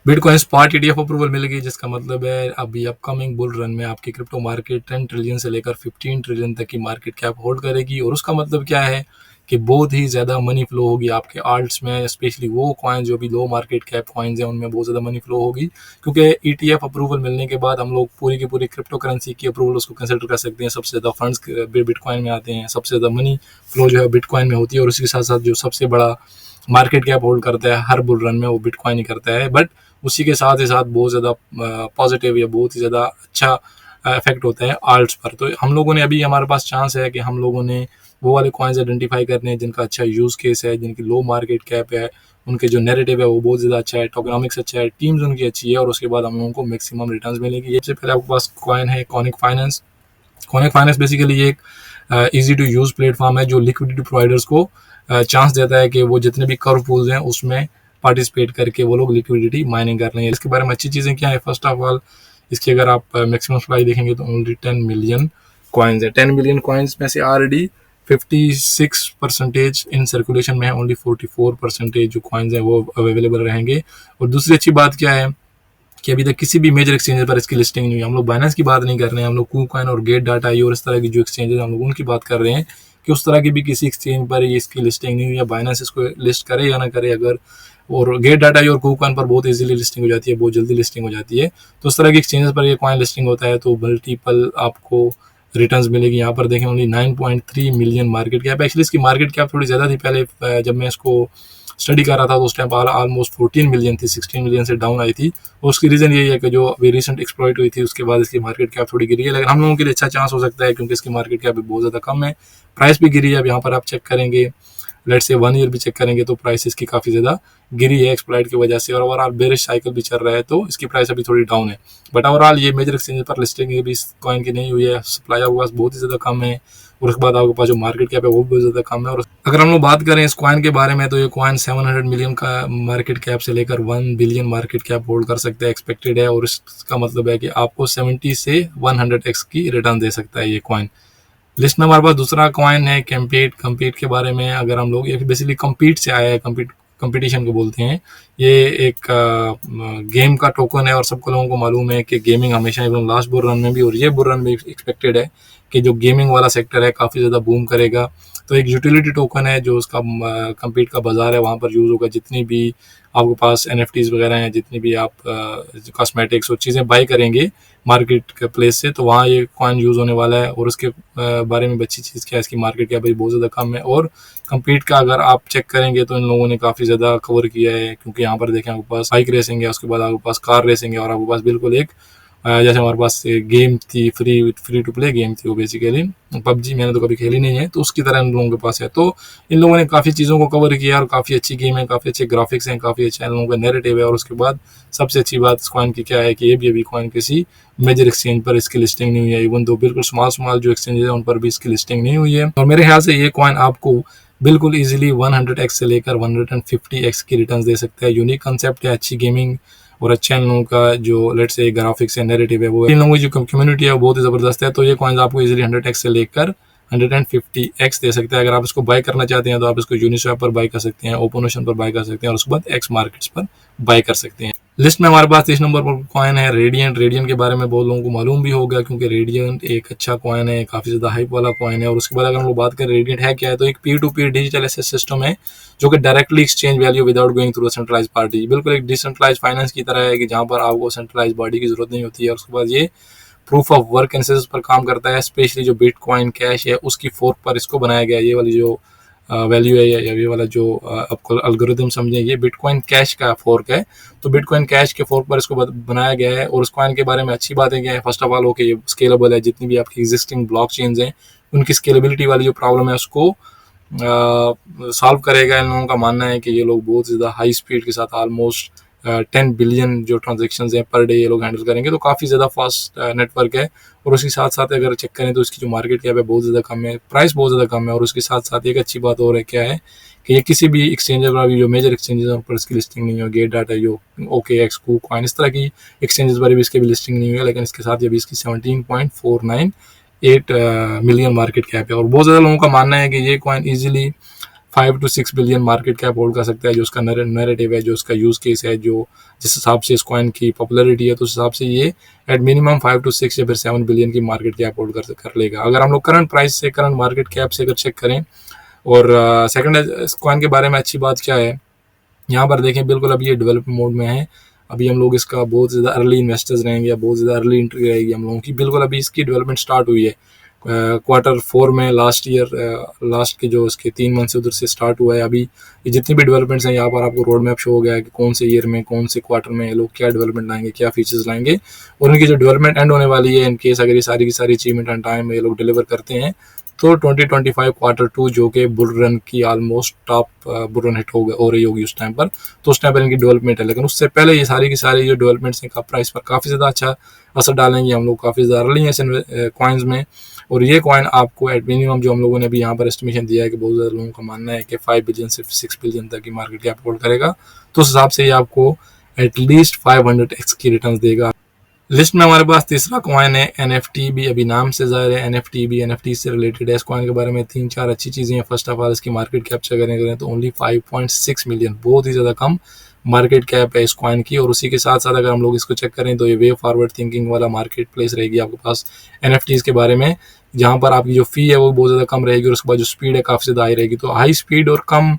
Bitcoin spot ETF approval मिल गई, जिसका मतलब है अभी अपकमिंग बुल रन में आपकी क्रिप्टो मार्केट 10 ट्रिलियन से लेकर 15 ट्रिलियन तक की मार्केट कैप होल्ड करेगी। और उसका मतलब क्या है कि बहुत ही ज़्यादा मनी फ्लो होगी आपके आल्ट्स में, स्पेशली वो कॉइन जो भी लो मार्केट कैप कॉइन्स हैं उनमें बहुत ज़्यादा मनी फ्लो होगी, क्योंकि ईटीएफ अप्रूवल मिलने के बाद हम लोग पूरी की पूरी क्रिप्टो करेंसी की अप्रूवल उसको कंसिडर कर सकते हैं। सबसे ज़्यादा फंड्स बिटकॉइन में आते हैं, सबसे ज़्यादा मनी फ्लो जो है बिटकॉइन में होती है, और उसके साथ साथ जो सबसे बड़ा मार्केट कैप होल्ड करता है हर बुल रन में वो बिटकॉइन ही करता है। बट उसी के साथ ही साथ बहुत ज़्यादा पॉजिटिव या बहुत ही ज़्यादा अच्छा इफेक्ट होता है आल्ट्स पर। तो हम लोगों ने अभी हमारे पास चांस है कि हम लोगों ने वो वाले कॉइन्स आइडेंटिफाई करने हैं जिनका अच्छा यूज़ केस है, जिनकी लो मार्केट कैप है, उनके जो नैरेटिव है वो बहुत ज़्यादा अच्छा है, टोकेनोमिक्स अच्छा है, टीम्स उनकी अच्छी है, और उसके बाद हम लोगों को मैक्सिमम रिटर्न्स मिलेंगे। सबसे पहले आपके पास कॉइन है conic finance. Conic finance basically एक ईजी टू यूज़ प्लेटफॉर्म है जो लिक्विडिटी प्रोवाइडर्स को चांस देता है कि वो जितने भी कर्व पूल्स हैं उसमें पार्टिसिपेट करके वो लोग लिक्विडिटी माइनिंग कर रहे हैं। इसके बारे में अच्छी चीज़ें क्या है, फर्स्ट ऑफ ऑल इसकी अगर आप मैक्सिमम सप्लाई देखेंगे तो ओनली 10 मिलियन कॉइन्स है। 10 मिलियन कॉइन्स में से ऑलरेडी 56% इन सर्कुलेशन में है, ओनली 44% जो कॉइन्स हैं वो अवेलेबल रहेंगे। और दूसरी अच्छी बात क्या है कि अभी तक किसी भी मेजर एक्सचेंज पर इसकी लिस्टिंग नहीं हुई। हम लोग बाइनेंस की बात नहीं कर रहे हैं, हम लोग कूकॉइन और गेट डाटा आई और इस तरह की जो एक्सचेंजेस हम लोग उनकी बात कर रहे हैं कि उस तरह की भी किसी एक्सचेंज पर ये इसकी लिस्टिंग नहीं हुई, या बाइनेंस इसको लिस्ट करे या ना करे अगर। और गेट डाटा आई और कूकॉइन पर बहुत इजीली लिस्टिंग हो जाती है, बहुत जल्दी लिस्टिंग हो जाती है। तो उस तरह की एक्सचेंजेस पर ये कॉइन लिस्टिंग होता है तो मल्टीपल आपको रिटर्न्स मिलेगी। यहाँ पर देखें only 9.3 million market cap. Actually इसकी मार्केट कैप थोड़ी ज़्यादा थी पहले, जब मैं इसको स्टडी कर रहा था तो उस टाइम पर ऑलमोस्ट 14 मिलियन थी, 16 मिलियन से डाउन आई थी। और उसकी रीज़न यही है कि जो अभी रिसेंट एक्सप्लॉइट हुई थी उसके बाद इसकी मार्केट कैप थोड़ी गिरी है, लेकिन हम लोगों के लिए अच्छा चांस हो सकता है क्योंकि इसकी मार्केट कैप भी बहुत ज़्यादा कम है, प्राइस भी गिरी है। अब यहाँ पर आप चेक करेंगे, लेट से 1 ईयर भी चेक करेंगे तो प्राइस इसकी काफ़ी ज़्यादा गिरी है एक्सप्लॉइट की वजह से, और ओवरऑल बेरिश साइकिल भी चल रहा है तो इसकी प्राइस अभी थोड़ी डाउन है। बट ओवरऑल ये मेजर एक्सचेंज पर लिस्टिंग भी इस कॉइन की नहीं हुई है, सप्लाई आपके पास बहुत ही ज़्यादा कम है, और उसके बाद आपके पास जो मार्केट कैप है वो भी ज़्यादा कम है। और अगर हम लोग बात करें इस कॉइन के बारे में तो ये कॉइन 700 मिलियन का मार्केट कैप से लेकर 1 बिलियन मार्केट कैप होल्ड कर सकते हैं एक्सपेक्टेड है, और इसका मतलब है कि आपको 70 से 100x की रिटर्न दे सकता है ये कॉइन। लिस्ट में हमारे पास दूसरा कॉइन है कम्पीट। कम्पीट के बारे में अगर हम लोग, ये बेसिकली कम्पीट से आया है, कम्पीट कंपटीशन को बोलते हैं। ये एक गेम का टोकन है और सबको लोगों को मालूम है कि गेमिंग हमेशा एकदम लास्ट बुल रन में भी और ये बुल रन में एक्सपेक्टेड है कि जो गेमिंग वाला सेक्टर है काफ़ी ज़्यादा बूम करेगा। तो एक यूटिलिटी टोकन है जो उसका कम्पीट का बाजार है वहाँ पर यूज़ होगा। जितनी भी आपके पास NFTs वगैरह हैं, जितनी भी आप कॉस्मेटिक्स और चीज़ें बाई करेंगे मार्केट के प्लेस से, तो वहाँ ये कॉइन यूज़ होने वाला है। और उसके बारे में अच्छी चीज़ क्या है, इसकी मार्केट क्या भाई बहुत ज़्यादा कम है। और कम्पीट का अगर आप चेक करेंगे तो इन लोगों ने काफ़ी ज़्यादा कवर किया है, क्योंकि यहाँ पर देखें आपके पास बाइक रेसिंग है, उसके बाद आपके पास कार रेसिंग है, और आपके पास बिल्कुल एक जैसे हमारे पास गेम थी, फ्री टू प्ले गेम थी वो बेसिकली पबजी, मैंने तो कभी खेली नहीं है, तो उसकी तरह इन लोगों के पास है। तो इन लोगों ने काफ़ी चीज़ों को कवर किया और काफ़ी अच्छी गेम है, काफ़ी अच्छे ग्राफिक्स हैं, काफ़ी अच्छा इन लोगों का नैरेटिव है। और उसके बाद सबसे अच्छी बात इस कॉइन की क्या है कि ये भी अभी कॉइन किसी मेजर एक्सचेंज पर इसकी लिस्टिंग नहीं हुई है, इवन दो बिल्कुल स्मॉल जो एक्सचेंज है उन पर भी इसकी लिस्टिंग नहीं हुई है। और मेरे ख्याल से ये कॉइन आपको बिल्कुल इजीली 100x से लेकर 150x की रिटर्न दे सकता है। यूनिक कंसेप्ट है, अच्छी गेमिंग और अच्छा इन लोगों का जो लेट्स से ग्राफिक्स है, नैरेटिव है, वो इन लोगों की जो कम्युनिटी है वो बहुत ही ज़बरदस्त है। तो ये कॉइन्स आपको इजीली 100x से लेकर 150x दे सकते हैं। अगर आप इसको बाय करना चाहते हैं तो आप इसको यूनिस्वैप पर बाय कर सकते हैं, ओपन ओशन पर बाय कर सकते हैं, और उसके बाद एक्स मार्केट्स पर बाय कर सकते हैं। लिस्ट में हमारे पास 30 नंबर पर कॉइन है रेडियंट। रेडियंट के बारे में बहुत लोगों को मालूम भी होगा क्योंकि रेडियंट एक अच्छा कॉइन है, काफ़ी ज़्यादा हाइप वाला कॉइन है। और उसके बाद अगर हम लोग बात करें रेडियंट है क्या है, तो एक peer to peer digital asset system है जो कि directly exchange value without going through centralise party. बिल्कुल एक डिसेंट्रलाइज फाइनेंस की तरह है कि जहाँ पर आपको सेंट्रलाइज बॉडी की जरूरत नहीं होती है। और उसके बाद ये प्रूफ ऑफ वर्क कंसेंसस पर काम करता है, स्पेशली जो बिटकॉइन कैश है उसकी फोर्क पर इसको बनाया गया है। ये वाली जो वैल्यू है या ये वाला जो आपको एल्गोरिथम समझें, ये बिटकॉइन कैश का फोर्क है। तो बिटकॉइन कैश के फोर्क पर इसको बनाया गया है। और उस कॉइन के बारे में अच्छी बातें क्या है, फर्स्ट ऑफ ऑल हो कि ये स्केलेबल है, जितनी भी आपकी एग्जिस्टिंग ब्लॉक चेन्स हैं उनकी स्केलेबिलिटी वाली जो प्रॉब्लम है उसको सॉल्व करेगा। इन लोगों का मानना है कि ये लोग बहुत ज़्यादा हाई स्पीड के साथ ऑलमोस्ट 10 बिलियन जो ट्रांजेक्शन हैं पर डे ये लोग हैंडल करेंगे, तो काफ़ी ज़्यादा फास्ट नेटवर्क है। और उसके साथ साथ अगर चेक करें तो इसकी जो मार्केट कैप है बहुत ज़्यादा कम है, प्राइस बहुत ज़्यादा कम है। और उसके साथ साथ एक अच्छी बात और है क्या है कि ये किसी भी एक्सचेंजर पर भी जो मेजर एक्सचेंजेस हैं उन पर इसकी लिस्टिंग नहीं हो, गेट डाटा जो OKX कूकॉइन इस तरह की एक्सचेंजेस पर भी इसकी भी लिस्टिंग नहीं हुई है। लेकिन इसके साथ ये भी इसकी 17.498 मिलियन मार्केट कैप है। और बहुत ज़्यादा लोगों का मानना है कि ये coin easily 5 to 6 billion market cap hold कर सकता है, जो उसका नैरेटिव है, जो उसका यूज़ केस है, जो जिस हिसाब से इस कॉइन की पॉपुलैरिटी है, तो उस हिसाब से ये एट मिनिमम 5 to 6 या फिर 7 बिलियन की मार्केट कैप होल्ड कर लेगा। अगर हम लोग करंट प्राइस से, करंट मार्केट कैप से अगर चेक करें, और सेकंड इस कॉइन के बारे में अच्छी बात क्या है, यहाँ पर देखें बिल्कुल अभी ये डेवलपमेंट मोड में है। अभी हम लोग इसका बहुत ज़्यादा अर्ली इन्वेस्टर्स रहेंगे, या बहुत ज़्यादा अर्ली एंट्री रहेगी हम लोगों की। बिल्कुल अभी इसकी डेवलपमेंट स्टार्ट हुई है Q4 में, लास्ट ईयर, लास्ट के जो इसके 3 मंथ से उधर से स्टार्ट हुआ है। अभी ये जितनी भी डेवलपमेंट्स हैं, यहाँ पर आपको रोड मैप शो हो गया है कि कौन से ईयर में, कौन से क्वार्टर में ये लोग क्या डेवलपमेंट लाएंगे, क्या फीचर्स लाएंगे, और उनकी जो डेवलपमेंट एंड होने वाली है, इन केस अगर ये सारी की सारी अचीवमेंट एंड टाइम ये लोग डिलीवर करते हैं, तो 2025 Q2 जो कि बुल रन की almost top bull run hit हो रही होगी उस टाइम पर, तो उस टाइम पर इनकी डेवलपमेंट है। लेकिन उससे पहले ये सारी की सारी जो डेवलपमेंट्स हैं प्राइस पर काफ़ी ज़्यादा अच्छा असर डालेंगे। हम लोग काफ़ी ज़्यादा अर्ली हैं कॉइन्स में, और ये कॉइन आपको एट मिनिमम, जो हम लोगों ने अभी यहाँ पर एस्टिमेशन दिया है कि बहुत ज़्यादा लोगों का मानना है कि 5 बिलियन से 6 बिलियन तक की मार्केट कैप होल्ड करेगा, तो उस हिसाब से ये आपको एटलीस्ट 500x की रिटर्न देगा। लिस्ट में हमारे पास तीसरा कॉइन है NFT भी। अभी नाम से ज़ाहिर है NFT भी NFT से रिलेटेड है। इस कॉइन के बारे में 3-4 अच्छी चीज़ें हैं। फर्स्ट ऑफ ऑल इसकी मार्केट कैप्चर करें तो ओनली 5.6 मिलियन, बहुत ही ज़्यादा कम मार्केट कैप है इस कॉइन की। और उसी के साथ साथ अगर हम लोग इसको चेक करें तो ये वे फॉरवर्ड थिंकिंग वाला मार्केट प्लेस रहेगी आपके पास NFTs के बारे में, जहाँ पर आपकी जो फ़ी है वो बहुत ज़्यादा कम रहेगी, और उसके बाद जो स्पीड है काफ़ी ज़्यादा हाई रहेगी। तो हाई स्पीड और कम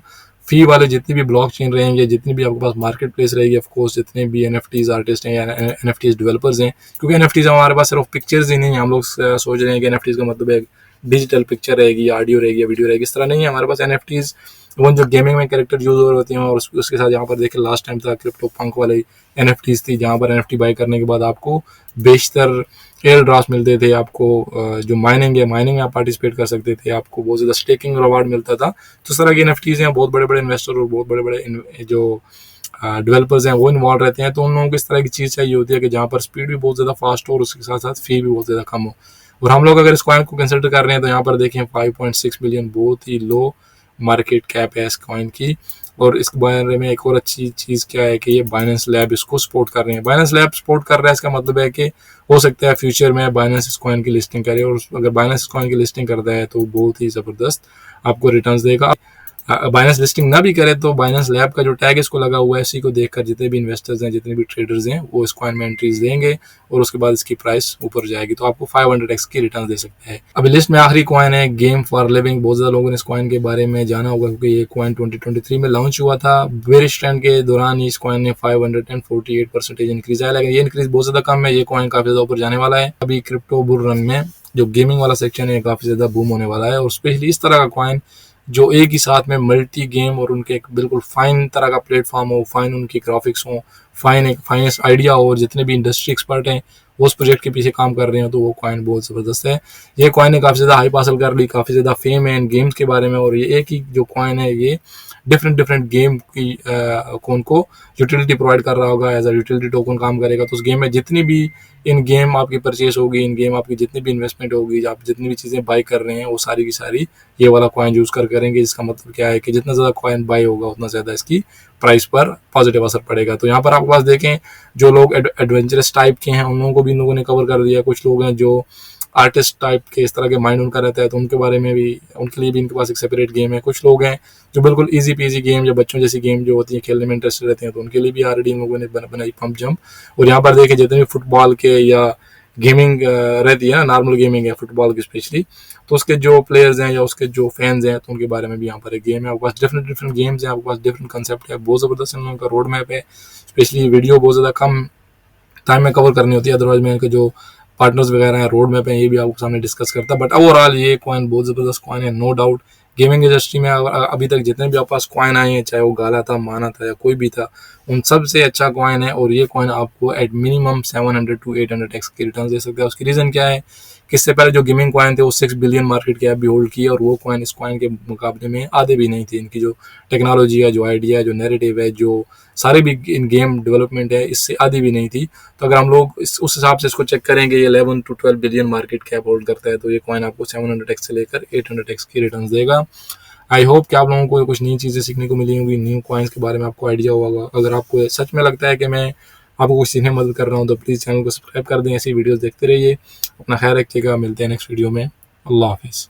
फ़ी वाले जितनी भी ब्लॉक चेन रहेंगे, जितनी भी आपके पास मार्केट प्लेस रहेगी, ऑफकोर्स जितने भी NFTs आर्टिस्ट हैं या NFTs डेवलपर्स हैं, क्योंकि NFTs हमारे पास सिर्फ पिक्चर्स ही नहीं है। हम लोग सोच रहे हैं कि NFTs का मतलब है डिजिटल पिक्चर रहेगी, ऑडियो रहेगी, वीडियो रहेगी, इस तरह नहीं है। हमारे पास NFTs वो जो गेमिंग में कैरेक्टर यूज हो रहे होते हैं, और उसके साथ यहाँ पर देखिए लास्ट टाइम था क्रिप्टो पंक वाले NFTs थी, जहाँ पर NFT बाई करने के बाद आपको बेशतर एयर ड्रॉप्स मिलते थे, आपको जो माइनिंग है, माइनिंग में आप पार्टिसिपेट कर सकते थे, आपको बहुत ज़्यादा स्टेकिंग रिवार्ड मिलता था। तो इस तरह की NFTs हैं, बहुत बड़े बड़े इन्वेस्टर और बहुत बड़े बड़े जो डेवलपर्स हैं वो इन्वॉल्व रहते हैं। तो उन लोगों को इस तरह की चीज़ चाहिए होती है कि जहाँ पर स्पीड भी बहुत ज़्यादा फास्ट हो और उसके साथ साथ फी भी बहुत ज़्यादा कम हो। और हम लोग अगर इस कॉइन को कंसिडर कर रहे हैं तो यहाँ पर देखें 5.6 बिलियन बहुत ही लो मार्केट कैप है इस कॉइन की। और इस बारे में एक और अच्छी चीज़ क्या है कि ये बाइनेंस लैब इसको सपोर्ट कर रहे हैं। बाइनेंस लैब सपोर्ट कर रहा है, इसका मतलब है कि हो सकता है फ्यूचर में बाइनेंस इस कॉइन की लिस्टिंग करे, और अगर बाइनेंस इस कॉइन की लिस्टिंग करता है तो बहुत ही ज़बरदस्त आपको रिटर्न्स देगा। बाइनेंस लिस्टिंग ना भी करे तो बाइनेंस लैब का जो टैग इसको लगा हुआ है, इसी को देखकर जितने भी इन्वेस्टर्स हैं, जितने भी ट्रेडर्स हैं, वो इस कॉइन में एंट्रीज देंगे और उसके बाद इसकी प्राइस ऊपर जाएगी, तो आपको 500x की रिटर्न दे सकते हैं। अभी लिस्ट में आखिरी कॉइन है गेम फॉर लिविंग। बहुत ज़्यादा लोगों ने इस कॉइन के बारे में जाना होगा क्योंकि ये कॉइन 2023 में लॉन्च हुआ था। बेरिश ट्रेंड के दौरान इस कॉइन ने 548% इंक्रीज आया, लेकिन ये इंक्रीज बहुत ज़्यादा कम है। ये कॉइन काफ़ी ज़्यादा ऊपर जाने वाला है। अभी क्रिप्टो बुल रन में जो गेमिंग वाला सेक्शन है काफ़ी ज़्यादा बूम होने वाला है, और स्पेशली इस तरह का कॉइन जो एक ही साथ में मल्टी गेम और उनके एक बिल्कुल फाइन तरह का प्लेटफॉर्म हो, फाइन उनकी ग्राफिक्स हो, फाइन एक फाइनेस्ट आइडिया हो, और जितने भी इंडस्ट्री एक्सपर्ट हैं वो उस प्रोजेक्ट के पीछे काम कर रहे हैं, तो वो कॉइन बहुत ज़बरदस्त है। ये कॉइन ने काफ़ी ज़्यादा हाइप हासिल कर ली, काफ़ी ज़्यादा फेम है इन गेम्स के बारे में, और ये एक ही जो कॉइन है ये डिफरेंट गेम की कौन को यूटिलिटी प्रोवाइड कर रहा होगा, एज अ यूटिलिटी टोकन काम करेगा। तो उस गेम में जितनी भी इन गेम आपकी परचेस होगी, इन गेम आपकी जितनी भी इन्वेस्टमेंट होगी, आप जितनी भी चीज़ें बाई कर रहे हैं, वो सारी की सारी ये वाला कॉइन यूज़ करेंगे। जिसका मतलब क्या है कि जितना ज़्यादा कॉइन बाई होगा उतना ज़्यादा इसकी प्राइस पर पॉजिटिव असर पड़ेगा। तो यहाँ पर आपके पास देखें जो लोग एडवेंचरस टाइप के हैं उन लोगों को भी इन लोगों ने कवर कर दिया। कुछ लोग हैं जो आर्टिस्ट टाइप के इस तरह के माइंड उनका रहता है, तो उनके बारे में भी, उनके लिए भी इनके पास एक सेपरेट गेम है। कुछ लोग हैं जो बिल्कुल इजी पीजी गेम, जो बच्चों जैसी गेम जो होती है खेलने में इंटरेस्टेड रहते हैं, तो उनके लिए भी ऑलरेडी इन लोगों ने बनाई पंप जंप। और यहाँ पर देखें जितने भी फुटबॉल के या गेमिंग रहती है ना, नॉर्मल गेमिंग है फुटबॉल की स्पेशली, तो उसके जो प्लेयर्स हैं या उसके जो फैंस हैं, तो उनके बारे में भी यहाँ पर एक गेम है। आपके पास डिफरेंट गेम्स हैं, आपके पास डिफरेंट कंसेप्ट है, बहुत ज़बरदस्त इन लोगों का रोड मैप है। स्पेशली वीडियो बहुत ज़्यादा कम टाइम में कवर करनी होती है, अदरवाइज मैं इनके जो पार्टनर्स वगैरह हैं, रोड मैप है, ये भी आपको सामने डिस्कस करता है। बट ओवरऑल ये कॉइन बहुत ज़बरदस्त कॉइन है, नो डाउट। गेमिंग इंडस्ट्री में अभी तक जितने भी आपके पास कॉइन आए हैं, चाहे वो गाला था, माना था या कोई भी था, उन सब से अच्छा कॉइन है। और ये कॉइन आपको एट मिनिमम 700 to 800x की रिटर्न दे सकता है। उसकी रीज़न क्या है कि इससे पहले जो गेमिंग कॉइन थे वो 6 बिलियन मार्केट कैप भी होल्ड किए, और वो कॉइन इस कॉइन के मुकाबले में आधे भी नहीं थे। इनकी जो टेक्नोलॉजी है, जो आइडिया है, जो नैरेटिव है, जो सारे भी इन गेम डेवलपमेंट है, इससे आधी भी नहीं थी। तो अगर हम लोग उस हिसाब से इसको चेक करेंगे, ये 11 to 12 billion market cap hold करता है, तो ये कॉइन आपको 700x से लेकर 800x की रिटर्न देगा। आई होप कि आप लोगों को कुछ नई चीज़ें सीखने को मिली होंगी, न्यू कॉइन्स के बारे में आपको आइडिया होगा। अगर आपको सच में लगता है कि मैं आपको कुछ सीखने में मदद कर रहा हूँ तो प्लीज़ चैनल को सब्सक्राइब कर दें, ऐसी वीडियोस देखते रहिए। अपना ख्याल रखिएगा, मिलते हैं नेक्स्ट वीडियो में। अल्लाह हाफिज़।